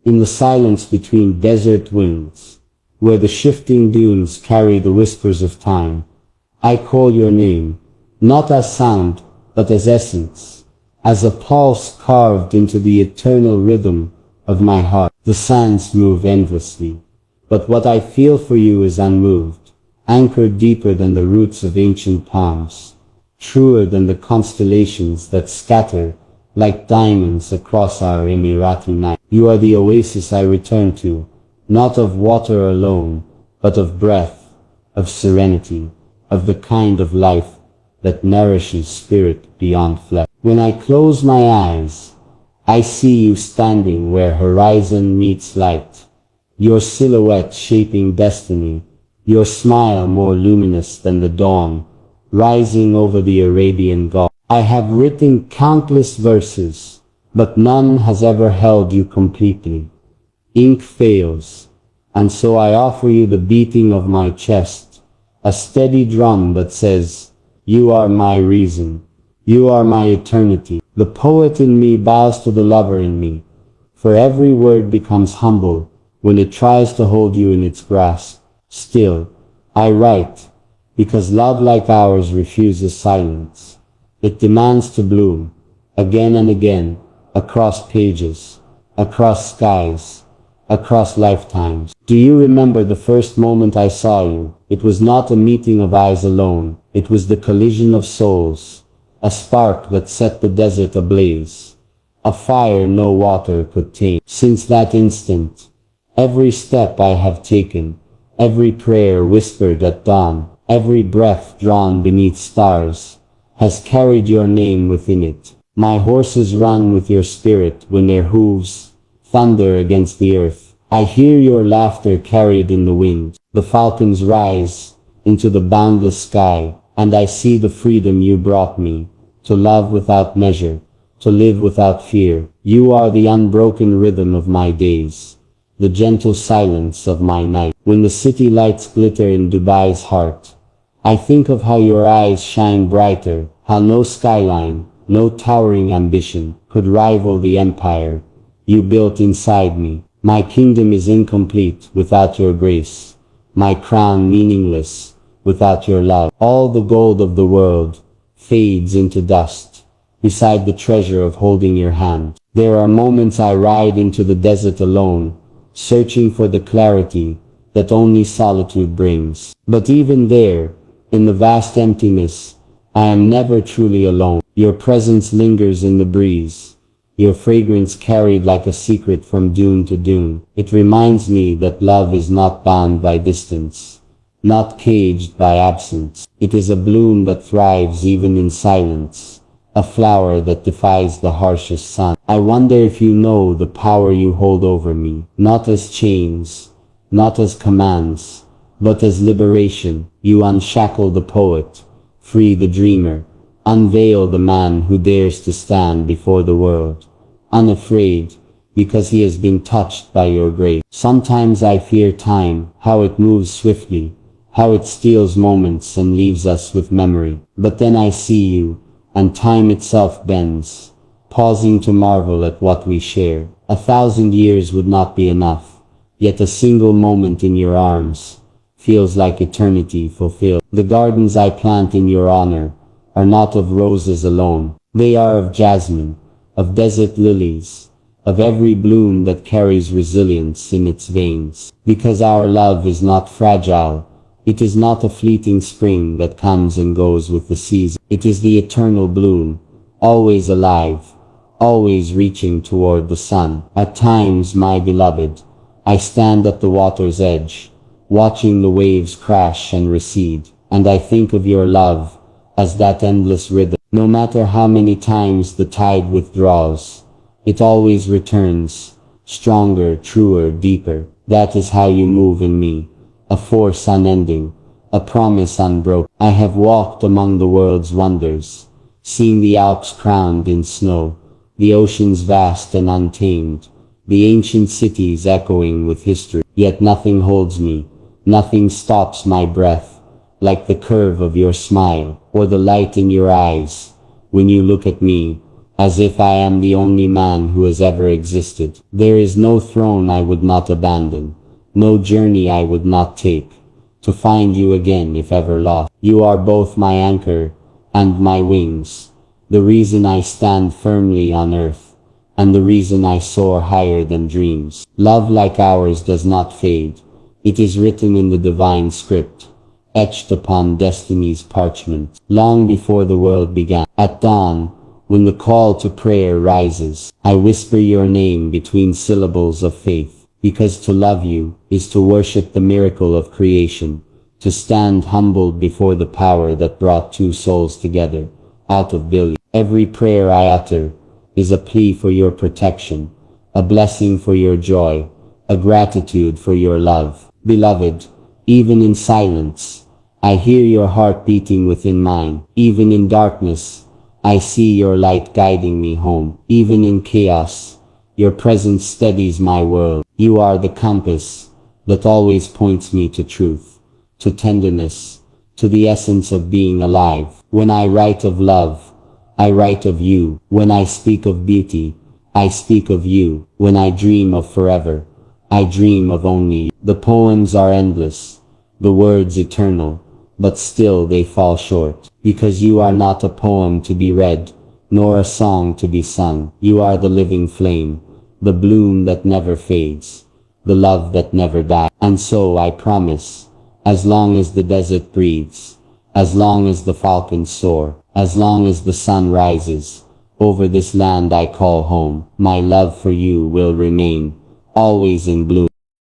In the silence between desert winds, where the shifting dunes carry the whispers of time, I call your name, not as sound, but as essence, as a pulse carved into the eternal rhythm of my heart. The sands move endlessly, but what I feel for you is unmoved, anchored deeper than the roots of ancient palms, truer than the constellations that scatter like diamonds across our Emirati night. You are the oasis I return to, not of water alone, but of breath, of serenity, of the kind of life that nourishes spirit beyond flesh. When I close my eyes, I see you standing where horizon meets light, your silhouette shaping destiny, your smile more luminous than the dawn, rising over the Arabian Gulf. I have written countless verses, but none has ever held you completely. Ink fails, and so I offer you the beating of my chest, a steady drum that says, you are my reason, you are my eternity. The poet in me bows to the lover in me, for every word becomes humble when it tries to hold you in its grasp. Still, I write, because love like ours refuses silence. It demands to bloom, again and again, across pages, across skies, across lifetimes. Do you remember the first moment I saw you? It was not a meeting of eyes alone, it was the collision of souls, a spark that set the desert ablaze, a fire no water could tame. Since that instant, every step I have taken, every prayer whispered at dawn, every breath drawn beneath stars, has carried your name within it. My horses run with your spirit when their hooves thunder against the earth. I hear your laughter carried in the wind. The falcons rise into the boundless sky, and I see the freedom you brought me, to love without measure, to live without fear. You are the unbroken rhythm of my days, the gentle silence of my night. When the city lights glitter in Dubai's heart, I think of how your eyes shine brighter, how no skyline, no towering ambition could rival the empire you built inside me. My kingdom is incomplete without your grace, my crown meaningless without your love. All the gold of the world fades into dust beside the treasure of holding your hand. There are moments I ride into the desert alone, searching for the clarity that only solitude brings. But even there, in the vast emptiness, I am never truly alone. Your presence lingers in the breeze, your fragrance carried like a secret from dune to dune. It reminds me that love is not bound by distance, not caged by absence. It is a bloom that thrives even in silence, a flower that defies the harshest sun. I wonder if you know the power you hold over me, not as chains, not as commands, but as liberation. You unshackle the poet, free the dreamer, unveil the man who dares to stand before the world, unafraid, because he has been touched by your grace. Sometimes I fear time, how it moves swiftly, how it steals moments and leaves us with memory. But then I see you, and time itself bends, pausing to marvel at what we share. 1,000 years would not be enough, yet a single moment in your arms feels like eternity fulfilled. The gardens I plant in your honor are not of roses alone. They are of jasmine, of desert lilies, of every bloom that carries resilience in its veins. Because our love is not fragile, it is not a fleeting spring that comes and goes with the season. It is the eternal bloom, always alive, always reaching toward the sun. At times, my beloved, I stand at the water's edge, watching the waves crash and recede, and I think of your love as that endless rhythm. No matter how many times the tide withdraws, it always returns, stronger, truer, deeper. That is how you move in me, a force unending, a promise unbroken. I have walked among the world's wonders, seen the Alps crowned in snow, the oceans vast and untamed, the ancient cities echoing with history. Yet nothing holds me, nothing stops my breath, like the curve of your smile, or the light in your eyes. When you look at me, as if I am the only man who has ever existed. There is no throne I would not abandon, no journey I would not take, to find you again if ever lost. You are both my anchor and my wings, the reason I stand firmly on earth, and the reason I soar higher than dreams. Love like ours does not fade. It is written in the divine script, etched upon destiny's parchment, long before the world began. At dawn, when the call to prayer rises, I whisper your name between syllables of faith, because to love you is to worship the miracle of creation, to stand humbled before the power that brought two souls together, out of billions. Every prayer I utter is a plea for your protection, a blessing for your joy, a gratitude for your love. Beloved, even in silence, I hear your heart beating within mine. Even in darkness, I see your light guiding me home. Even in chaos, your presence steadies my world. You are the compass that always points me to truth, to tenderness, to the essence of being alive. When I write of love, I write of you. When I speak of beauty, I speak of you. When I dream of forever, I dream of only you. The poems are endless, the words eternal, but still they fall short, because you are not a poem to be read, nor a song to be sung. You are the living flame, the bloom that never fades, the love that never dies. And so I promise, as long as the desert breathes, as long as the falcons soar, as long as the sun rises, over this land I call home, my love for you will remain, always in bloom.